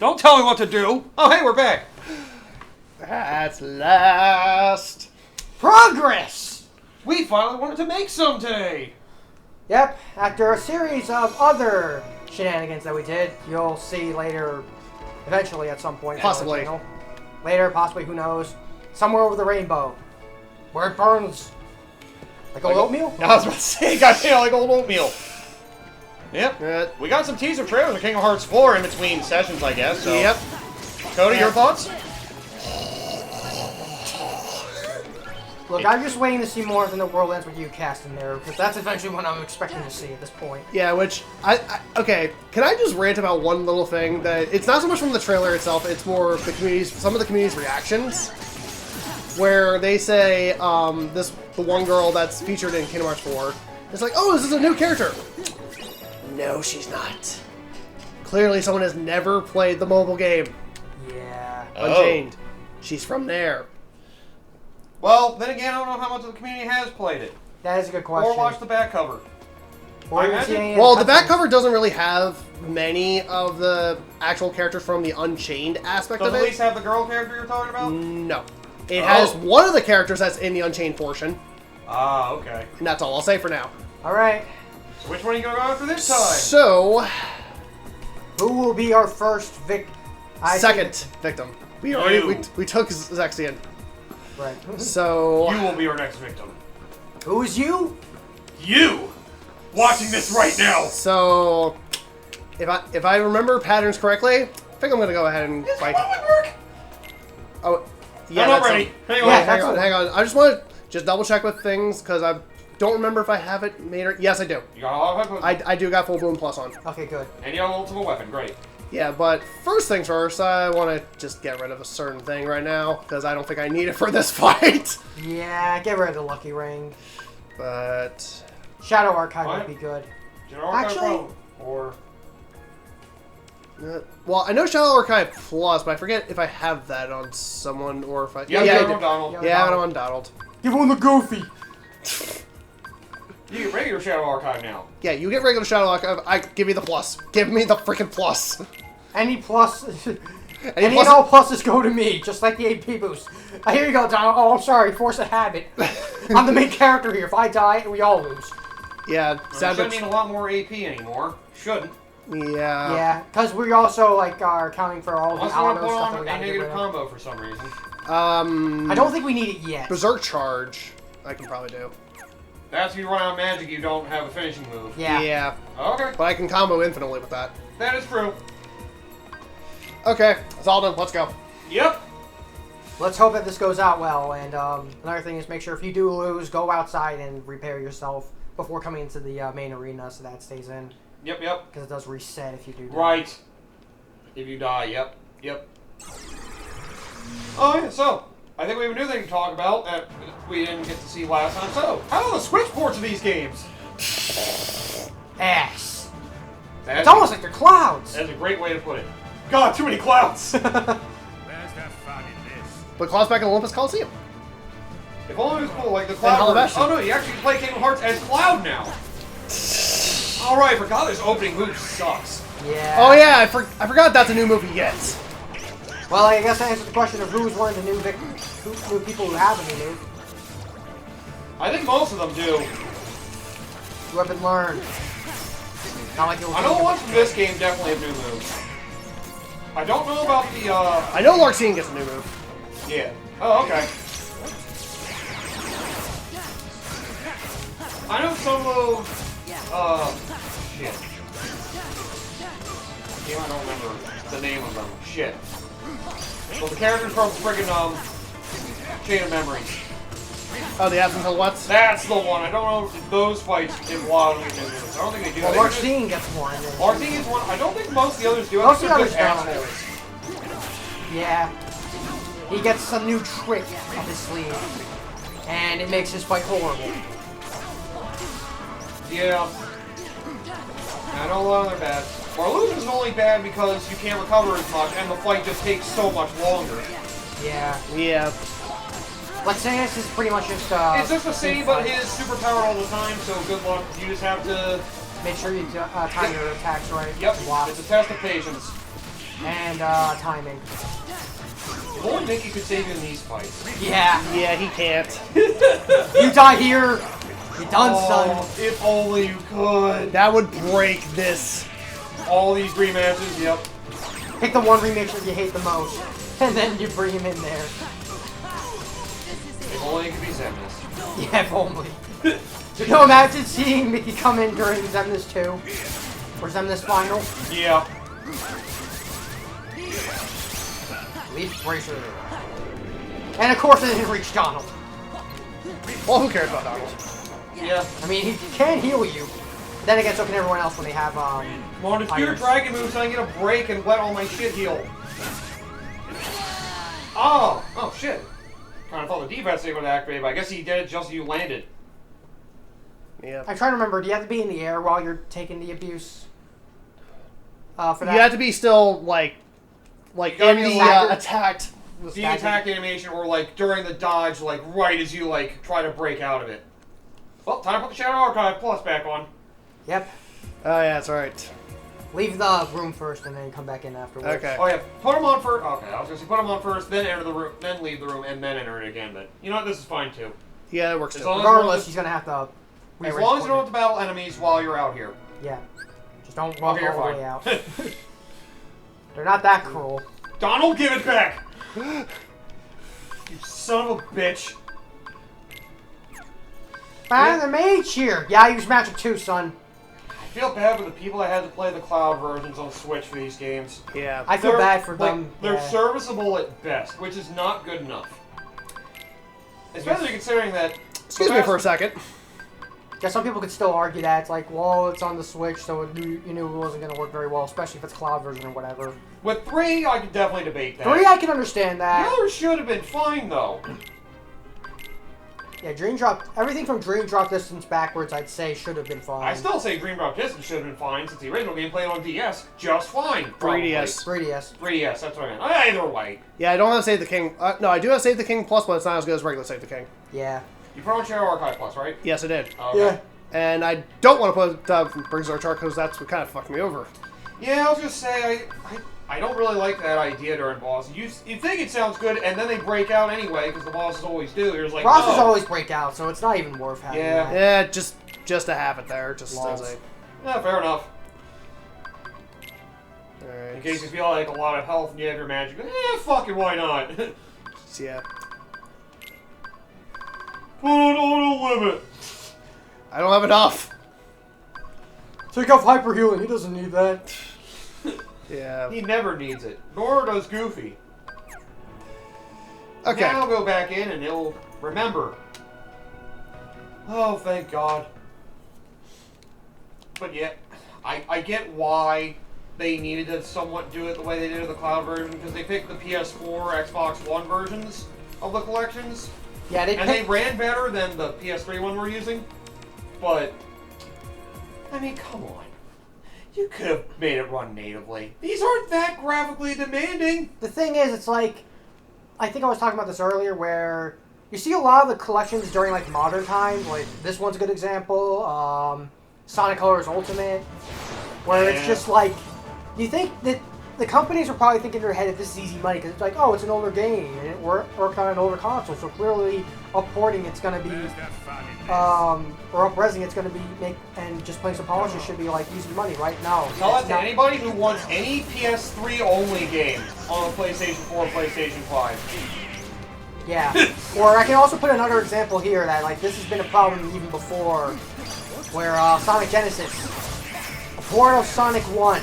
Don't tell me what to do. Oh, hey, we're back. At last. Progress! We finally wanted to make some today. Yep, after a series of other shenanigans that we did, you'll see later, eventually at some point. Possibly. Later, possibly, who knows. Somewhere over the rainbow. Where it burns. Like old oatmeal? I was about to say, goddamn, like old oatmeal. Yep. We got some teaser trailers of Kingdom Hearts 4 in between sessions, I guess. So. Yep. Cody, your thoughts? Look, I'm just waiting to see more than the World Ends With You cast in there, because that's eventually what I'm expecting to see at this point. Yeah, which, okay, can I just rant about one little thing? That it's not so much from the trailer itself, it's more the community's, some of the community's reactions, where they say, the one girl that's featured in Kingdom Hearts 4, it's like, oh, this is a new character. No, she's not. Clearly someone has never played the mobile game. Yeah. Unchained. She's from there. Well, then again, I don't know how much of the community has played it. That is a good question. Or watched the back cover. Well, the back cover doesn't really have many of the actual characters from the Unchained aspect of it. Does it at least have the girl character you're talking about? No. It has one of the characters that's in the Unchained portion. Ah, okay. And that's all I'll say for now. Alright. So which one are you going to go after this time? So... who will be our first victim? Second victim. We already we took Zexion. Right. So... you will be our next victim. Who is you? You! Watching this right now! So... If I remember patterns correctly, I think I'm going to go ahead and fight. Oh, yeah, I'm not ready. Hang on. Yeah, hang on. I just want to just double check with things, because I don't remember if I have it made or... Yes, I do. You got a lot of weapons? I do got Full Bloom Plus on. Okay, good. And you have an ultimate weapon. Great. Yeah, but first things first, I want to just get rid of a certain thing right now, because I don't think I need it for this fight. Yeah, get rid of the Lucky Ring. But... Shadow Archive would be good. Actually... Or... well, I know Shadow Archive Plus, but I forget if I have that on someone or if I... Yeah, I do. Donald. Yeah, I'm on Donald. Give him the Goofy! You get regular Shadow Archive now. Yeah, you get regular Shadow Archive, I give me the plus. Give me the freaking plus. Any plus... Any and all pluses go to me, just like the AP boost. Here you go, Donald. Oh, I'm sorry, force of habit. I'm the main character here. If I die, we all lose. Yeah, shouldn't need a lot more AP anymore. Shouldn't. Yeah. Yeah, because we also like are accounting for all the Alamo stuff that we gotta negative combo for some reason. I don't think we need it yet. Berserk Charge, I can probably do. That's if you run out of magic, you don't have a finishing move. Yeah. Yeah. Okay. But I can combo infinitely with that. That is true. Okay, that's all done. Let's go. Yep. Let's hope that this goes out well. And another thing is make sure if you do lose, go outside and repair yourself before coming into the main arena so that stays in. Yep, yep. Because it does reset if you do. Right. If you die, yep, yep. Oh, yeah, so, I think we have a new thing to talk about that we didn't get to see last time. So, how are the Switch ports of these games? Ass. It's almost like they're clouds. That's a great way to put it. God, too many clouds. Where's the fun in this? But Cloud's back in Olympus Coliseum. If only it was cool, like the Cloud. Oh no, you actually play Kingdom Hearts as Cloud now. Alright, I forgot this opening move sucks. Yeah. Oh yeah, I forgot that's a new movie yet. Well, I guess that answers the question of who's one of the new people who have a new move. I think most of them do. You have been learned. Not like I know the ones from this game definitely have new moves. I don't know about the, I know Larxene gets a new move. Yeah. Oh, okay. I know some of shit. Damn, I don't remember the name of them. Shit. Well, the characters from friggin', Chain of Memories. Oh, the Absent What's? That's the one. I don't know if those fights involve any new moves. I don't think they do. Well, Larxene gets one. Larxene gets one. I don't think most of the others do. Most of the others don't. Yeah. He gets some new trick up his sleeve. And it makes his fight horrible. Yeah. I know a lot of them are bad. Marluzin's only bad because you can't recover as much, and the fight just takes so much longer. Yeah. Yeah. Lexaeus is pretty much just, it's just the same, but his superpower all the time, so good luck. You just have to... make sure you time your attacks right. Yep. It's a test of patience. And timing. If only Mickey could save you in these fights. Yeah. Yeah, he can't. You die here, you're done, son. If only you could. That would break this. All these rematches, yep. Pick the one rematch that you hate the most, and then you bring him in there. If only it could be Zemnis. Yeah, if only. No, imagine seeing Mickey come in during Zemnis 2. Or Zemnis Final. Yeah. Leaf Bracer. And of course it didn't reach Donald. Well, who cares about Donald? Yeah. I mean, he can heal you. But then again, so can everyone else when they have, Come on, it's pure irons. dragon moves so I can get a break and let all my shit heal. Oh shit. Kind of thought the defense thing would activate, but I guess he did it just as you landed. Yeah. I'm trying to remember, do you have to be in the air while you're taking the abuse? For that? You have to be still, like gotta in be the staggered. attacked. The attack animation or like during the dodge, like right as you like try to break out of it. Well, time to put the Shadow Archive Plus back on. Yep. Oh, yeah, that's right. Leave the room first and then come back in afterwards. Okay. Oh yeah, put them on first. Okay, I was gonna say put them on first, then enter the room, then leave the room, and then enter it again. But you know what? This is fine too. Yeah, that works As too. long Regardless, he's gonna have to... As rearrange long as you don't equipment. have to battle enemies while you're out here. Yeah. Just don't walk Okay, you're all the fine. way out. They're not that cruel. Donald, give it back! You son of a bitch. Find the mage here! Yeah, I use magic too, son. I feel bad for the people that had to play the cloud versions on Switch for these games. Yeah. I feel They're, bad for like, them. They're Yeah. serviceable at best, which is not good enough. Especially considering that... Excuse me for a second. Yeah, some people could still argue that. It's like, well, it's on the Switch, so you knew it wasn't going to work very well, especially if it's cloud version or whatever. With 3, I could definitely debate that. 3, I can understand The that. others should have been fine, though. Yeah, Dream Drop, everything from Dream Drop Distance backwards, I'd say, should have been fine. I still say Dream Drop Distance should have been fine, since the original game played on DS just fine. 3DS. 3DS. 3DS, that's what I meant. Either way. Yeah, I don't have Save the King. No, I do have Save the King Plus, but it's not as good as regular Save the King. Yeah. You put on Shadow Archive Plus, right? Yes, I did. Okay. Yeah. And I don't want to put Briggs Chart because that's what kind of fucked me over. Yeah, I was gonna say, I don't really like that idea during bosses. You think it sounds good, and then they break out anyway, because the bosses always do. You're just like, Bosses oh. always break out, so it's not even worth having Yeah. that. Yeah, just to have it there, just Lots. as a... Yeah, fair enough. Alright. In case you feel like a lot of health and you have your magic, fucking why not? Yeah. Put it on a limit. I don't have enough. Take off hyper healing. He doesn't need that. Yeah. He never needs it. Nor does Goofy. Okay. Now go back in and he'll remember. Oh, thank God. But yeah, I get why they needed to somewhat do it the way they did in the cloud version, because they picked the PS4, Xbox One versions of the collections, Yeah, and they ran better than the PS3 one we're using. But, I mean, come on. You could have made it run natively. These aren't that graphically demanding. The thing is, it's like, I think I was talking about this earlier, where you see a lot of the collections during like modern times, like this one's a good example, Sonic Colors Ultimate, where it's Yeah. just like, you think that the companies are probably thinking in their head that this is easy money, because it's like, oh, it's an older game, and it worked on an older console, so clearly upporting it's going to be, Where's the fun in this? or up-resing it's going to be, and just playing some polishes should be like easy money, right? No. Tell that it's to not. anybody who wants any PS3 only game on the PlayStation 4 and PlayStation 5. Yeah. Or I can also put another example here that, like, this has been a problem even before, where Sonic Genesis, a port of Sonic 1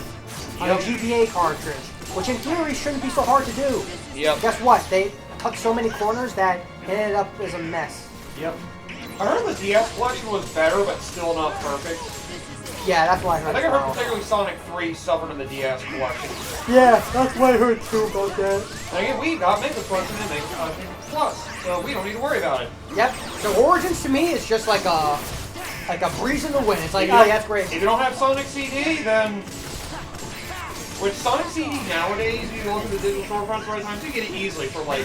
on a Yep. GBA cartridge, which in theory shouldn't be so hard to do. Yep. Guess what? They cut so many corners that it ended up as a mess. Yep. I heard the DS collection was better, but still not perfect. Yeah, that's what I heard. I think I heard as well. particularly Sonic 3 suffered in the DS collection. Yeah, that's what I heard too about that. And again, we got Mega Collection and Mega Collection Plus, so we don't need to worry about it. Yep. So Origins to me is just like a breeze in the wind. It's like, If you oh don't- yeah, that's great. If you don't have Sonic CD, then... With Sonic CD nowadays, you look at the digital storefronts right times, you get it easily for like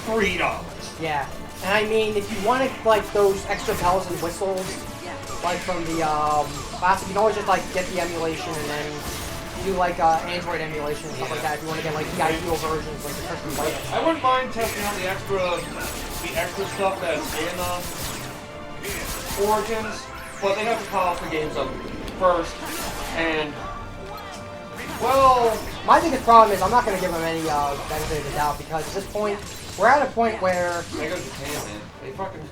$3. Yeah, and I mean, if you wanted like those extra bells and whistles, like from the classic, you can always just like get the emulation and then do like Android emulation and stuff like that. If you want to get like the ideal versions, like the custom light. I wouldn't mind testing out the extra stuff that's in Origins, but they have to polish the games up first. And well, my biggest problem is I'm not going to give them any benefit of the doubt because at this point we're at a point where they go to Japan, man. They fucking.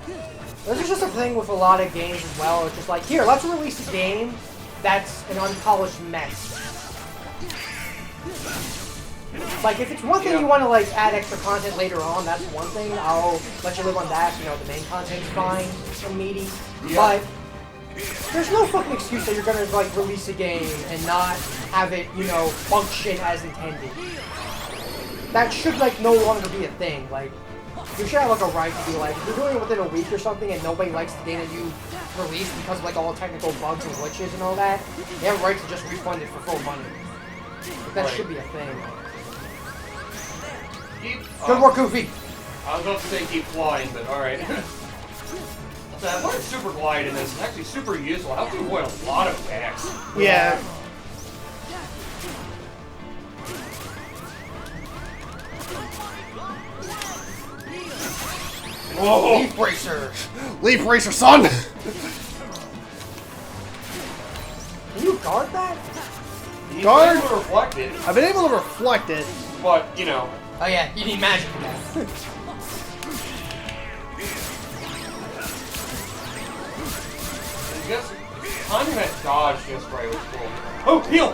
This is just a thing with a lot of games as well. It's just like, here, let's release a game that's an unpolished mess. Like, if it's one thing you want to, like, add extra content later on, that's one thing. I'll let you live on that. You know, the main content's fine and meaty. Yeah. But there's no fucking excuse that you're going to, like, release a game and not have it, you know, function as intended. That should, like, no longer be a thing. Like, you should have, like, a right to be like, if you're doing it within a week or something and nobody likes the game that you released because of, like, all the technical bugs and glitches and all that, they have a right to just refund it for full money. Like, that should be a thing. Good work, Goofy! I was about to say keep flying, but alright. So I learned Super Glide in this. It's actually super useful. It helps you avoid a lot of attacks. Yeah. Whoa! Leaf Racer! Leaf Racer, son! Can you guard that? He's Guard? able to reflect it, I've been able to reflect it. but, you know. Oh yeah, you need magic for that. I guess timing that dodge just right was cool. Oh, heal!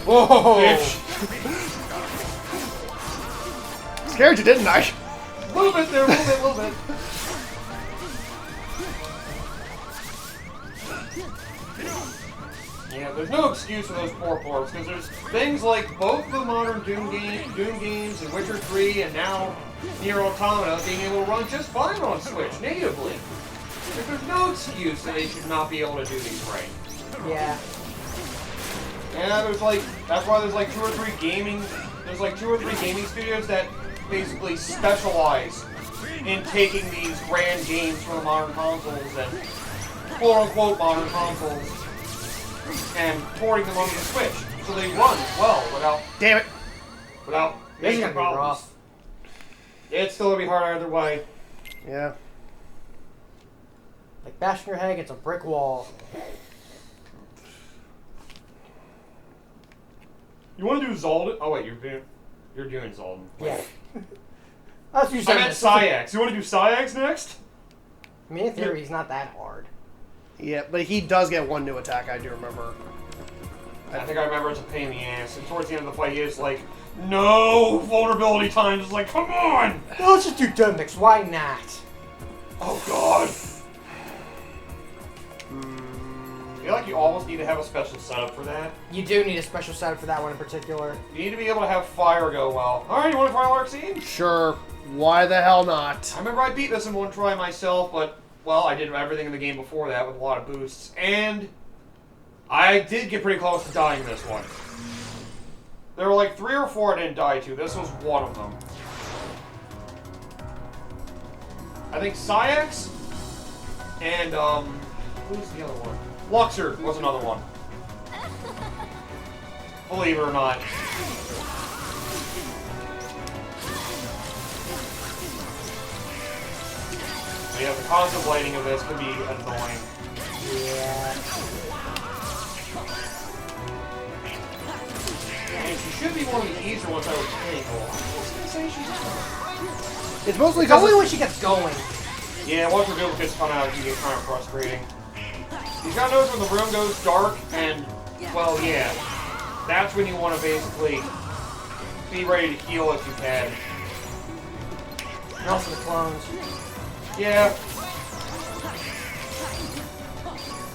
Whoa! Bitch! Scared you, didn't I? A little bit there, a little bit. Yeah, there's no excuse for those poor ports, because there's things like both the modern Doom games and Witcher 3 and now Nier Automata being able to run just fine on Switch natively. There's no excuse that they should not be able to do these right. Yeah. Yeah, that's why there's like two or three gaming studios that basically specialize in taking these grand games from the modern consoles and quote-unquote modern consoles and porting them onto the Switch, so they run well Damn it. without This is major gonna be problems. rough. It's still gonna be hard either way. Yeah. Like bashing your head against a brick wall. You want to do Zoldan? Oh wait, you're doing Zoldan. Yeah. That's you I said. meant Sayax. You want to do Sayax next? I mean, in theory, he's not that hard. Yeah, but he does get one new attack, I do remember. I think I remember it's a pain in the ass. And towards the end of the fight, he is like, no vulnerability time. Just like, come on! Well, let's just do Dunmix. Why not? Oh god. I feel like you almost need to have a special setup for that. You do need a special setup for that one in particular. You need to be able to have fire go well. Alright, you want to try Larxene? Sure. Why the hell not? I remember I beat this in one try myself, but, well, I did everything in the game before that with a lot of boosts. And I did get pretty close to dying this one. There were like 3 or 4 I didn't die to. This was one of them. I think Sayax and, who's the other one? Luxor was another one. Believe it or not. But yeah, the constant lighting of this can be annoying. Yeah. And she should be one of the easier ones I would think. Oh, I was gonna say she's not. It's mostly It's only because when she gets going. Yeah, once her duplicates come out, it can get kind of frustrating. You gotta notice when the room goes dark, and, well, yeah. That's when you want to basically be ready to heal if you can. And also the clones. Yeah.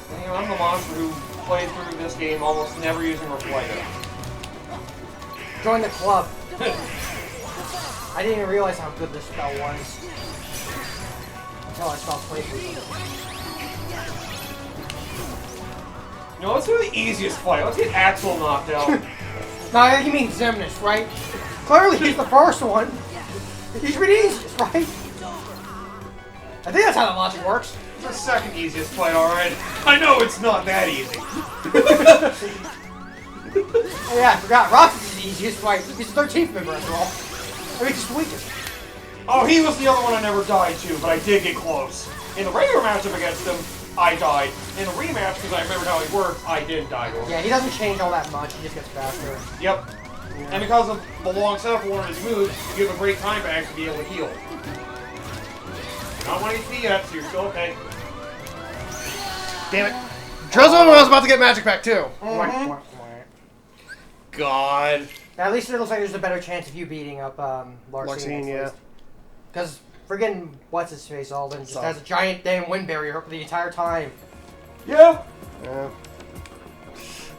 You know, I'm the monster who played through this game almost never using Reflector. Join the club. I didn't even realize how good this spell was. Until I stopped playing with it. No, let's do the easiest fight. Let's get Axel knocked out. No, I think you mean Xemnas, right? Clearly he's the first one. He's the easiest, right? I think that's how the logic works. It's the second easiest fight, alright. I know it's not that easy. Oh yeah, I forgot. Roxas is the easiest fight. He's the 13th member after all. I mean, he's the weakest. Oh, he was the other one I never died to, but I did get close. In the regular matchup against him, I died. In the rematch, because I remembered how he worked, I didn't die to him. Yeah, he doesn't change all that much. He just gets faster. Yep. Yeah. And because of the long setup for one of his moves, you give a great time to actually be able to heal. Not 1 HP yet, so you're still okay. Damn it. Dresden was about to get magic back too. Mm-hmm. God. At least it looks like there's a better chance of you beating up Larcene, yeah. Because friggin' what's his face Alden just So. has a giant damn wind barrier the entire time. Yeah. Yeah.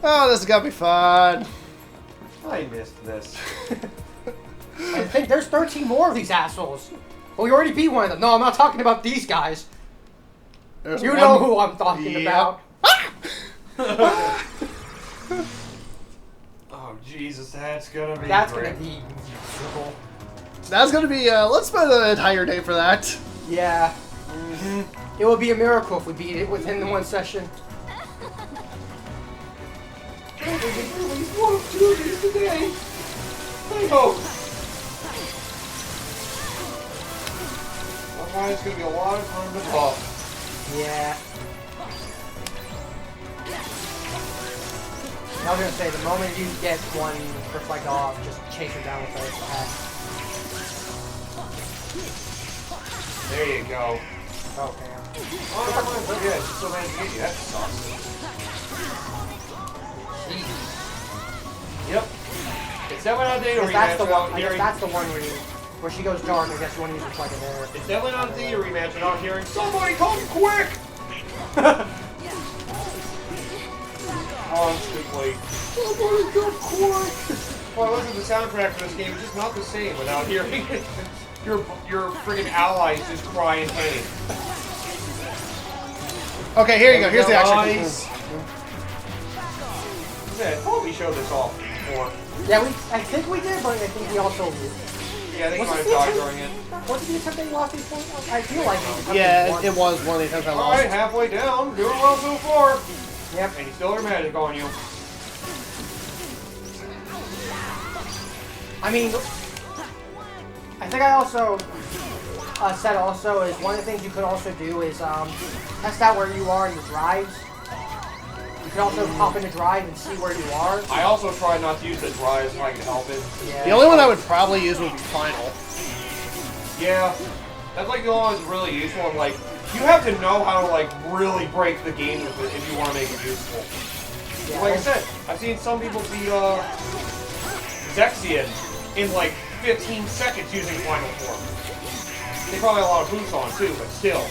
Oh, this is gonna be fun. I missed this. I think there's 13 more of these assholes. But we already beat one of them. No, I'm not talking about these guys. There's You one- know who I'm talking Yep. about. Oh, Jesus, that's gonna be That's great. gonna be miserable. That's gonna be. Let's spend an entire day for that. Yeah. It would be a miracle if we beat it within the one session. At least one of 2 of these today. I hope. Otherwise, it's gonna be a lot of time to buff. Yeah. I was gonna say, the moment you get one reflect off, just chase her down with the attack. There you go. Okay. Oh, never mind. We're good. Still managed to get you. That sucks. Jeez. Yep. It's definitely not a data I guess that's rematch the without one. I guess hearing. that's the one where she goes dark. I guess you want to use reflect there. It's definitely not a data rematch without hearing somebody come quick. Constantly. Somebody come quick. Well, I listen to the soundtrack for this game. It's just not the same without hearing your friggin' allies just cry in pain. Okay, here you go. Here's the action. Nice. Yeah, I thought we showed this off before. Yeah, I think we did, but I think we also. Yeah, I think Was I might this have died the during it. attempt? Was it the attempt that you lost these points? I feel like it. Yeah, it was one of the attempts I lost. Alright, halfway down. Doing well so far. Yep. And you still have magic on you. I mean, I think I also said also is one of the things you could also do is test out where you are in the drives. You can also pop into drive and see where you are. I also try not to use the drives if I can help it. Yeah. The only one I would probably use would be Final. Yeah. That's like the only one that's really useful. And like, you have to know how to like really break the game with it if you want to make it useful. Yeah. Like I said, I've seen some people beat Zexian in like 15 seconds using Final Form. They probably have a lot of boosts on too, but still.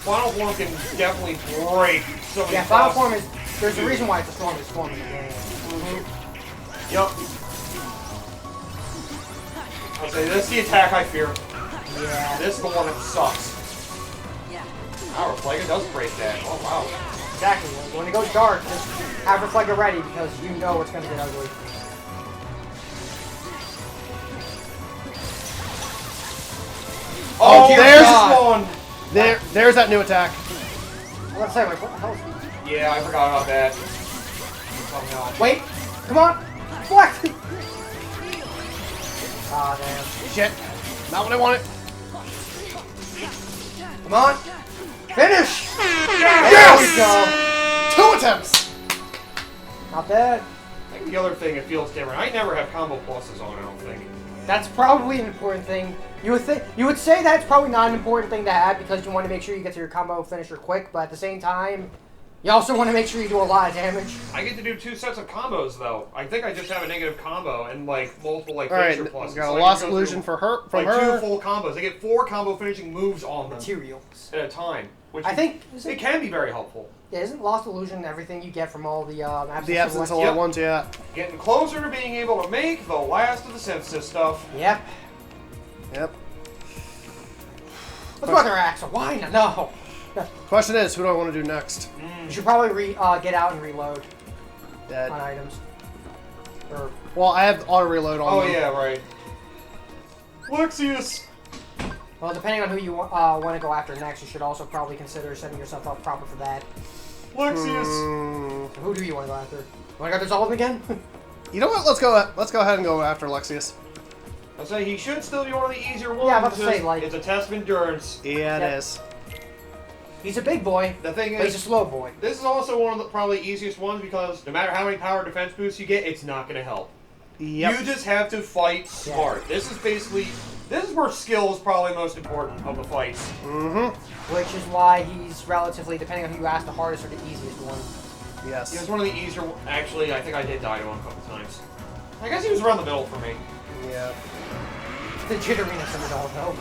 Final Form can definitely break some of these Yeah, Final bosses. Form is. There's a reason why it's the strongest form in the game. Yep. I'll say this is the attack I fear. Yeah. This is the one that sucks. Our Reflector does break that. Oh wow. Exactly. When it goes dark, just have Reflector ready because you know it's going to get ugly. Oh, dear there's God. one! There's that new attack. I was going to say, like, what the hell is he? Yeah, I forgot about that. Oh no. Wait! Come on! Reflect! Ah, damn. Shit. Not what I wanted. Come on! Finish! Yes! There we go! 2 attempts! Not bad. I think the other thing it feels different. I never have combo pluses on, I don't think. That's probably an important thing. You would say that's probably not an important thing to have because you want to make sure you get to your combo finisher quick, but at the same time, you also want to make sure you do a lot of damage. I get to do 2 sets of combos though. I think I just have a negative combo and like multiple like Alright, finisher pluses. got So a I can lost go illusion through, for her. From like her. 2 full combos. I get 4 combo finishing moves on them Materials. at a time. Which I think it can be very helpful. Yeah, isn't Lost Illusion everything you get from all the The absence absence of of Yep. ones, yeah. Getting closer to being able to make the last of the synthesis stuff. Yep. Yep. Let's go with our Axel. Why not? No. Question is, who do I want to do next? You should probably get out and reload on That. items. Or Well, I have auto reload on. Oh them. yeah, right. Lexius! well, depending on who you want to go after next, you should also probably consider setting yourself up proper for that. Lexius! So who do you want to go after? You want to go after Zoltan again? You know what? Let's go ahead and go after Lexius. I'll say he should still be one of the easier ones. Yeah, I'm about to say, like... It's a test of endurance. Yeah, it is. He's a big boy, The thing but he's a is, slow boy. this is also one of the probably easiest ones because no matter how many power defense boosts you get, it's not going to help. Yep. You just have to fight smart. Yeah. This is where skill is probably most important of the fights. Mm-hmm. Which is why he's relatively, depending on who you ask, the hardest or the easiest one. Yes. He was one of the easier. Actually, I think I did die to him a couple times. I guess he was around the middle for me. Yeah. The jitteriness of it all, though.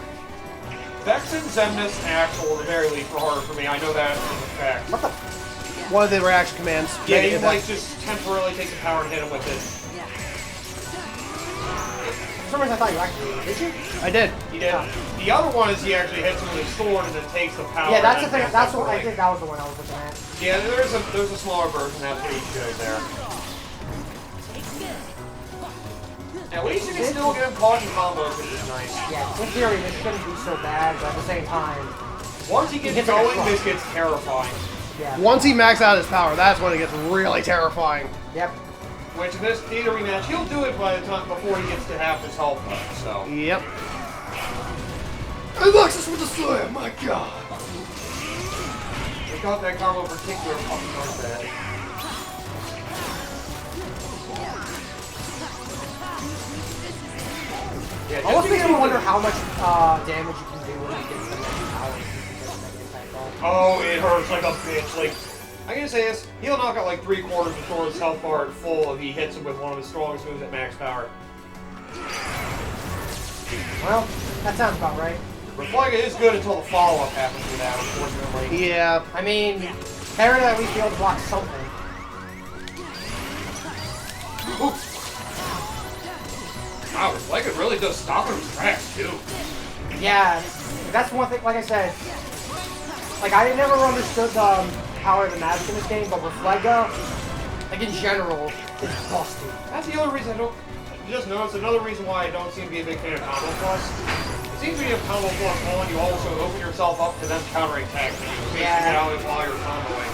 Vex and Xemnas Axel, at the very least, were harder for me. I know that as a fact. What the? One of the reaction commands. Yeah, Make you it like attack. just temporarily take the power and hit him with it. For some reason I thought you activated it. Did you? I did. He did. The other one is he actually hits him with his sword and then takes the power. Yeah, that's and the thing. then That's what I temporarily. think. That was the one I was looking at. Yeah, there's a smaller version. That's what he should there. At least you can still get him caught in combos, which is nice. Yeah, in theory, this shouldn't be so bad, but at the same time, Once he gets hits like a going, truck. this gets terrifying. yeah. Once he maxes out his power, that's when it gets really terrifying. Yep. Which in this theater rematch, he'll do it by the time before he gets to half his health left. So. Yep. Alexis with the slam, my God. We got that combo particular fucking hard bad. Yeah, Almost just makes me being able wonder to- how much damage you can do when you get the next power. Oh, it hurts like a bitch. Like, I gotta say this, he'll knock out like 3/4 of Thor's health bar at full if he hits him with one of his strongest moves at max power. Well, that sounds about right. Reflega is good until the follow-up happens to that, unfortunately. Yeah. I mean, Terran at least be able to block something. Ooh. Wow, Reflega really does stop him in his tracks, too. Yeah, that's one thing. Like I said, like I never understood the power of the magic in this game, but Reflega, like in general, is busted. That's the other reason I don't... You just noticed another reason why I don't seem to be a big fan of Combo Plus. It seems to be a Combo Plus on, you also open yourself up to them countering attacks. Yeah. Out while you're comboing.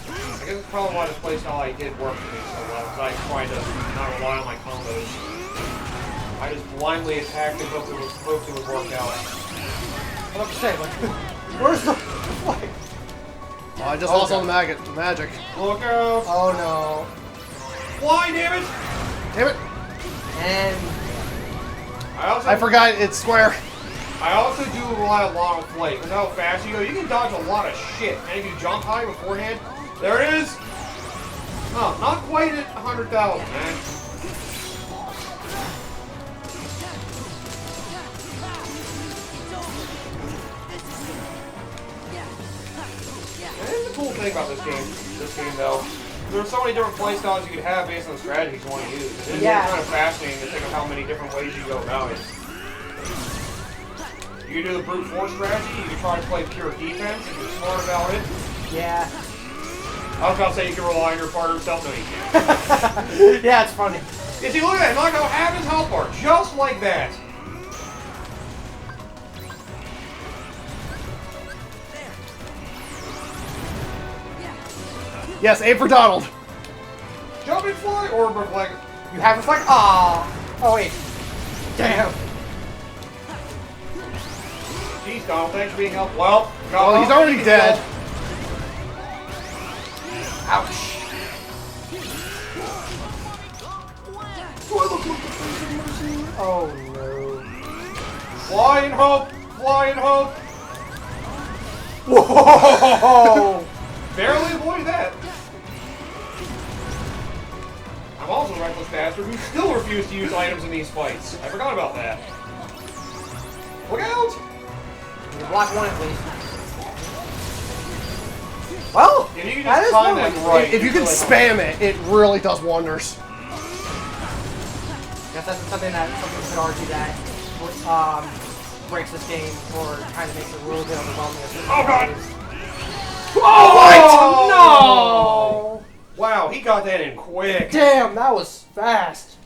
I guess it's probably why this playstyle I did work for me so well, because I tried to not rely on my combos. I just blindly attacked and hoped it would work out. I'm about to say, like, where's the flag? Oh, I just lost all the magic. Look out! Oh no. Fly, damn it! Damn it. And I forgot it's square. I also do rely a lot on flight, because how fast you go, you can dodge a lot of shit. And if you jump high beforehand, there it is! Oh, not quite at 100,000, man. And here's the cool thing about this game though. There's so many different playstyles you could have based on the strategies you want to use. It's Yeah. kind of fascinating to think of how many different ways you go about it. You can do the brute force strategy, you can try to play pure defense if you're smart about it. yeah. I was about to say you can rely on your partner self, no you can't. Yeah, it's funny. You see, look at that, knock out half his health bar, just like that. Yes, aim for Donald. Jump and fly, or reflect. You have reflect. Ah. Oh wait. Damn. Jeez, Donald, thanks for being helpful. Well, Oh, he's already dead. Ouch. Oh no. Fly and hope, fly and hope. Whoa. Barely avoided that. I'm also a reckless bastard who still refused to use items in these fights. I forgot about that. Look out! You block one at least. Well, If you can that just is time one that way. right, If you can really spam it, it really does wonders. Guess that's something that some people could argue that breaks this game or kind of makes it a little bit overwhelming. Oh, God. Oh, Wow, he got that in quick. Damn, that was fast.